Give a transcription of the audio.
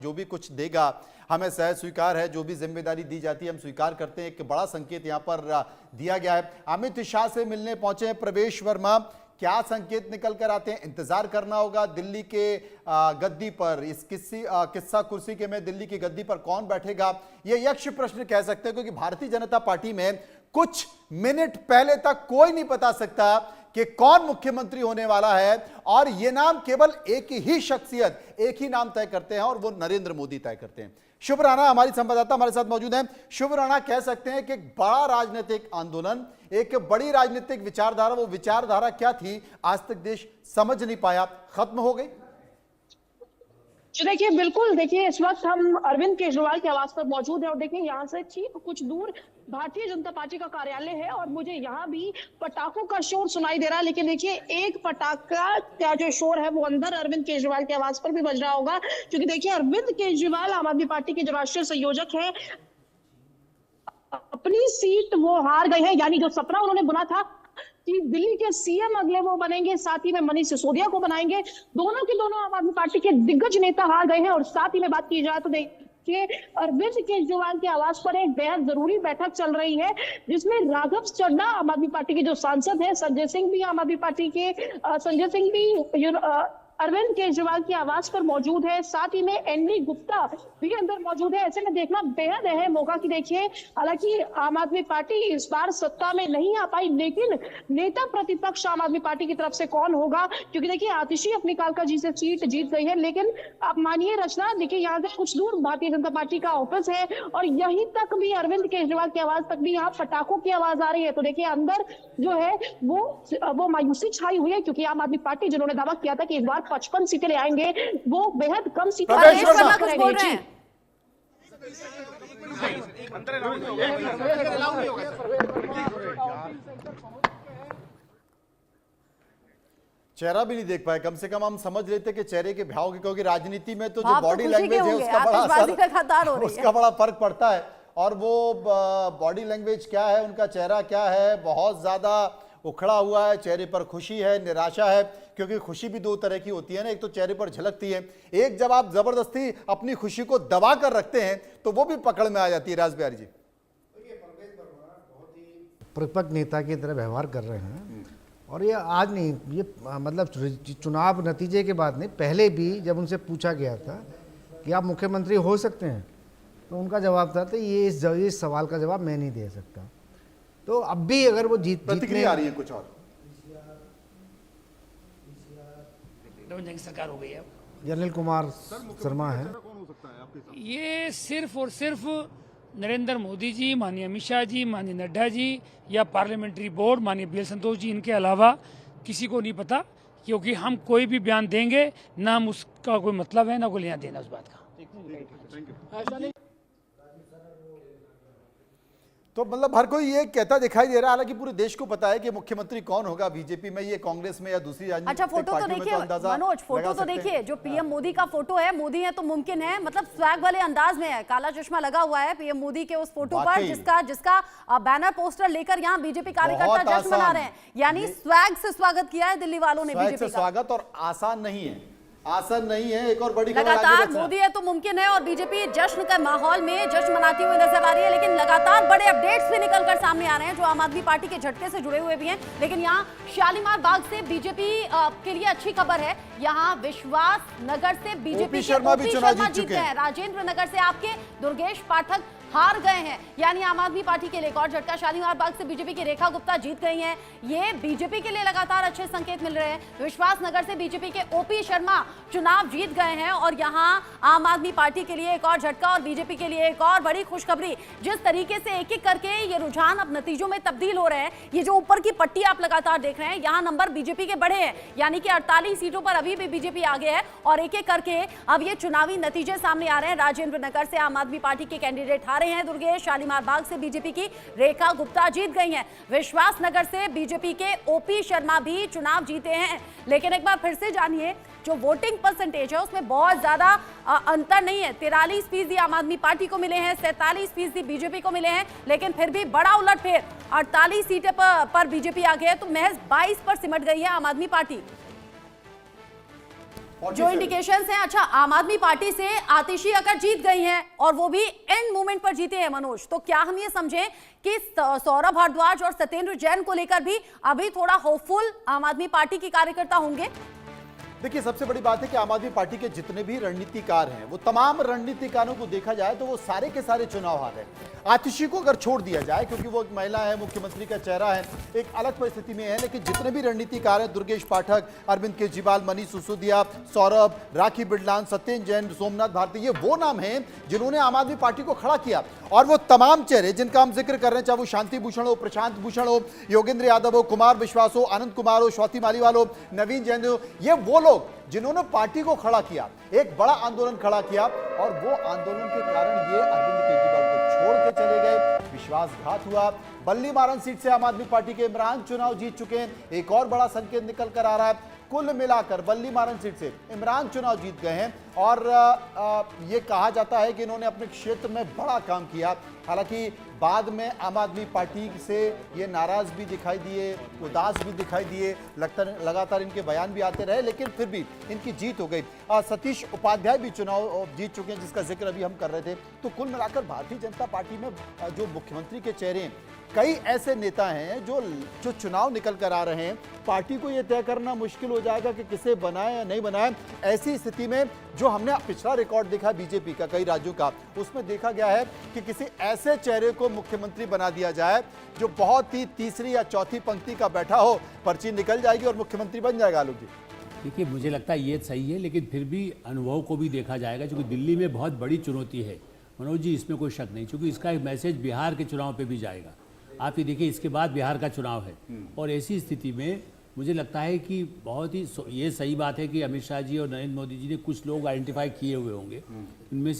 जो भी कुछ देगा हमें सहज स्वीकार है, जो भी जिम्मेदारी दी जाती है हम स्वीकार करते हैं। एक बड़ा संकेत यहां पर दिया गया है। अमित शाह से मिलने पहुंचे हैं प्रवेश वर्मा, क्या संकेत निकल कर आते हैं, इंतजार करना होगा दिल्ली के गद्दी पर। इस किस्सा कुर्सी के में दिल्ली की गद्दी पर कौन बैठेगा, यह यक्ष प्रश्न कह सकते हैं, क्योंकि भारतीय जनता पार्टी में कुछ मिनट पहले तक कोई नहीं बता सकता कि कौन मुख्यमंत्री होने वाला है, और यह नाम केवल एक ही शख्सियत, एक ही नाम तय करते हैं और वो नरेंद्र मोदी तय करते हैं। शुभ राणा हमारी संवाददाता हमारे साथ मौजूद हैं। शुभ राणा, कह सकते हैं कि एक बड़ा राजनीतिक आंदोलन, एक बड़ी राजनीतिक विचारधारा, वो विचारधारा क्या थी आज तक देश समझ नहीं पाया, खत्म हो गई? देखिए बिल्कुल, देखिए इस वक्त हम अरविंद केजरीवाल के आवास पर मौजूद है और देखिए यहाँ से ठीक कुछ दूर भारतीय जनता पार्टी का कार्यालय है और मुझे यहाँ भी पटाखों का शोर सुनाई दे रहा है। लेकिन देखिए एक पटाखा का जो शोर है वो अंदर अरविंद केजरीवाल के आवास पर भी बज रहा होगा, क्योंकि देखिए अरविंद केजरीवाल आम आदमी पार्टी के जो राष्ट्रीय संयोजक है, अपनी सीट वो हार गए हैं। यानी जो सपना उन्होंने बुना था कि दिल्ली के सीएम अगले वो बनेंगे, साथ ही में मनीष सिसोदिया को बनाएंगे, दोनों के दोनों आम आदमी पार्टी के दिग्गज नेता हार गए हैं। और साथ ही में बात की जाए तो देखिए अरविंद केजरीवाल के आवास पर एक बेहद जरूरी बैठक चल रही है, जिसमें राघव चड्ढा आम आदमी पार्टी के जो सांसद है, संजय सिंह भी आम आदमी पार्टी के संजय सिंह भी अरविंद केजरीवाल के आवास पर मौजूद है, साथ ही में एनडी गुप्ता भी अंदर मौजूद है। ऐसे में देखना बेहद अहम होगा कि देखिए हालांकि आम आदमी पार्टी इस बार सत्ता में नहीं आ पाई, लेकिन नेता प्रतिपक्ष आम आदमी पार्टी की तरफ से कौन होगा, क्योंकि देखिए आतिशी अपनी कालका जी से सीट जीत गई है। लेकिन आप मानिए रचना, देखिए यहाँ से कुछ दूर भारतीय जनता पार्टी का ऑफिस है और यहीं तक भी अरविंद केजरीवाल की आवाज तक भी यहाँ पटाखों की आवाज आ रही है। तो देखिए अंदर जो है वो मायूसी छाई हुई है, क्योंकि आम आदमी पार्टी जिन्होंने दावा किया था कि इस बार 55 सीटें ले आएंगे, वो बेहद कम सीटें बोल रहे हैं। चेहरा भी नहीं देख पाए, कम से कम हम समझ लेते कि चेहरे के भाव के, क्योंकि राजनीति में तो जो बॉडी लैंग्वेज है उसका बड़ा फर्क पड़ता है। और वो बॉडी लैंग्वेज क्या है, उनका चेहरा क्या है, बहुत ज्यादा उखड़ा हुआ है, चेहरे पर खुशी है, निराशा है, क्योंकि खुशी भी दो तरह की होती है ना, एक तो चेहरे पर झलकती है, एक जब आप जबरदस्ती अपनी खुशी को दबा कर रखते हैं तो वो भी पकड़ में आ जाती है। राज बिहारी जी, परिपक्व नेता की तरह व्यवहार कर रहे हैं, और ये आज नहीं, ये मतलब चुनाव नतीजे के बाद नहीं, पहले भी जब उनसे पूछा गया था कि आप मुख्यमंत्री हो सकते हैं, तो उनका जवाब था ये इस सवाल का जवाब मैं नहीं दे सकता। तो अब भी अगर वो प्रतिक्रिया आ रही है कुछ और, सरकार हो गई है, जनरल कुमार शर्मा है, ये सिर्फ और सिर्फ नरेंद्र मोदी जी, माननीय अमित शाह जी, माननीय नड्डा जी या पार्लियामेंट्री बोर्ड माननीय बीएल संतोष जी, इनके अलावा किसी को नहीं पता, क्योंकि हम कोई भी बयान देंगे ना हम उसका कोई मतलब है ना कोई लेना देना उस बात का। तो मतलब हर कोई ये कहता दिखाई दे रहा है, हालांकि पूरे देश को पता है कि मुख्यमंत्री कौन होगा, बीजेपी में, ये कांग्रेस में या दूसरी राजनीतिक अच्छा फोटो तो देखिए मनोज, फोटो तो देखिए, जो पीएम मोदी का फोटो है, मोदी है तो मुमकिन है, मतलब स्वैग वाले अंदाज में है, काला चश्मा लगा हुआ है पीएम मोदी के उस फोटो पर, जिसका बैनर पोस्टर लेकर यहाँ बीजेपी कार्यकर्ता जश्न मना रहे हैं। यानी स्वैग से स्वागत किया है दिल्ली वालों ने बीजेपी का। स्वागत और आसान नहीं है, आसान नहीं है। एक और बड़ी खबर लगातार मोदी है तो मुमकिन है, और बीजेपी जश्न के माहौल में जश्न मनाती हुई नजर आ रही है, लेकिन लगातार बड़े अपडेट्स भी निकलकर सामने आ रहे हैं जो आम आदमी पार्टी के झटके से जुड़े हुए भी हैं। लेकिन यहाँ शालीमार बाग से बीजेपी के लिए अच्छी खबर है, यहाँ विश्वास नगर से बीजेपी शर्मा जीत गए हैं, राजेंद्र नगर से आपके दुर्गेश पाठक हार गए हैं, यानी आम आदमी पार्टी के लिए एक और झटका। शालीमार बाग से बीजेपी की रेखा गुप्ता जीत गई हैं, ये बीजेपी के लिए लगातार अच्छे संकेत मिल रहे हैं। विश्वास नगर से बीजेपी के ओपी शर्मा चुनाव जीत गए हैं, और यहां आम आदमी पार्टी के लिए एक और झटका और बीजेपी के लिए एक और बड़ी खुशखबरी। जिस तरीके से एक एक करके ये रुझान अब नतीजों में तब्दील हो रहे हैं, ये जो ऊपर की पट्टी आप लगातार देख रहे हैं, यहां नंबर बीजेपी के बढ़े हैं, यानी कि 48 सीटों पर अभी भी बीजेपी आगे है, और एक एक करके अब ये चुनावी नतीजे सामने आ रहे हैं। राजेंद्र नगर से आम आदमी पार्टी के कैंडिडेट हारे हैं दुर्गेश, शालीमार बाग से बीजेपी की रेखा गुप्ता जीत गई हैं, विश्वास नगर से बीजेपी के ओपी शर्मा भी चुनाव जीते हैं। लेकिन एक बार फिर से जानिए, जो वोटिंग परसेंटेज है उसमें बहुत ज्यादा अंतर नहीं है, 43% आम आदमी पार्टी को मिले हैं, 47% बीजेपी को मिले हैं, लेकिन फिर भी बड़ा उलटफेर, 48 सीटें पर बीजेपी आगे है तो महज 22 पर सिमट गई है आम आदमी पार्टी। जो इंडिकेशंस हैं, अच्छा आम आदमी पार्टी से आतिशी अगर जीत गई हैं और वो भी एंड मोमेंट पर जीते हैं मनोज, तो क्या हम ये समझें कि सौरभ भारद्वाज और सत्येंद्र जैन को लेकर भी अभी थोड़ा होपफुल आम आदमी पार्टी के कार्यकर्ता होंगे? देखिए, सबसे बड़ी बात है कि आम आदमी पार्टी के जितने भी रणनीतिकार हैं, वो तमाम रणनीतिकारों को देखा जाए तो वो सारे के सारे चुनाव हार हैं। आतिशी को अगर छोड़ दिया जाए, क्योंकि वो एक महिला है, मुख्यमंत्री का चेहरा है, एक अलग परिस्थिति में है, लेकिन जितने भी रणनीतिकार हैं, दुर्गेश पाठक, अरविंद केजरीवाल, मनीष सिसोदिया, सौरभ, राखी बिरलान, सत्येंद्र जैन, सोमनाथ भारती, ये वो नाम हैं जिन्होंने आम आदमी पार्टी को खड़ा किया। और वो तमाम चेहरे जिनका हम जिक्र कर रहे हैं, चाहे वो शांति भूषण हो, प्रशांत भूषण हो, योगेंद्र यादव हो, कुमार विश्वास हो, आनंद कुमार हो, स्वाति मालीवाल हो, नवीन जैन हो, ये वो लोग जिन्होंने पार्टी को खड़ा किया, एक बड़ा आंदोलन खड़ा किया, और वो आंदोलन के कारण ये अरविंद केजरीवाल को छोड़ के चले गए, विश्वासघात हुआ। बल्ली मारन सीट से आम आदमी पार्टी के इमरान चुनाव जीत चुके हैं, एक और बड़ा संकेत निकल कर आ रहा है। कुल मिलाकर बल्ली मारन सीट से इमरान चुनाव जीत गए हैं, और ये कहा जाता है कि इन्होंने अपने क्षेत्र में बड़ा काम किया। हालांकि बाद में आम आदमी पार्टी से ये नाराज भी दिखाई दिए, उदास भी दिखाई दिए, लगातार इनके बयान भी आते रहे, लेकिन फिर भी इनकी जीत हो गई। सतीश उपाध्याय भी चुनाव जीत चुके हैं, जिसका जिक्र अभी हम कर रहे थे। तो कुल मिलाकर भारतीय जनता पार्टी में जो मुख्यमंत्री के चेहरे हैं, कई ऐसे नेता हैं जो चुनाव निकल कर आ रहे हैं। पार्टी को यह तय करना मुश्किल हो जाएगा कि किसे बनाए या नहीं बनाए। ऐसी स्थिति में जो हमने पिछला रिकॉर्ड देखा बीजेपी का कई राज्यों का, उसमें देखा गया है कि किसी ऐसे चेहरे को मुख्यमंत्री बना दिया जाए जो बहुत ही तीसरी या चौथी पंक्ति का बैठा हो, पर्ची निकल जाएगी और मुख्यमंत्री बन जाएगा। आलोक जी, देखिए, मुझे लगता है ये सही है, लेकिन फिर भी अनुभव को भी देखा जाएगा, क्योंकि दिल्ली में बहुत बड़ी चुनौती है मनोज जी, इसमें कोई शक नहीं, क्योंकि इसका एक मैसेज बिहार के चुनाव पे भी जाएगा। आप ये देखिए, इसके बाद बिहार का चुनाव है, और ऐसी स्थिति में मुझे लगता है कि बहुत ही ये सही बात है कि अमित शाह जी और नरेंद्र मोदी जी ने कुछ लोग आइडेंटिफाई किए हुए होंगे, इनमें से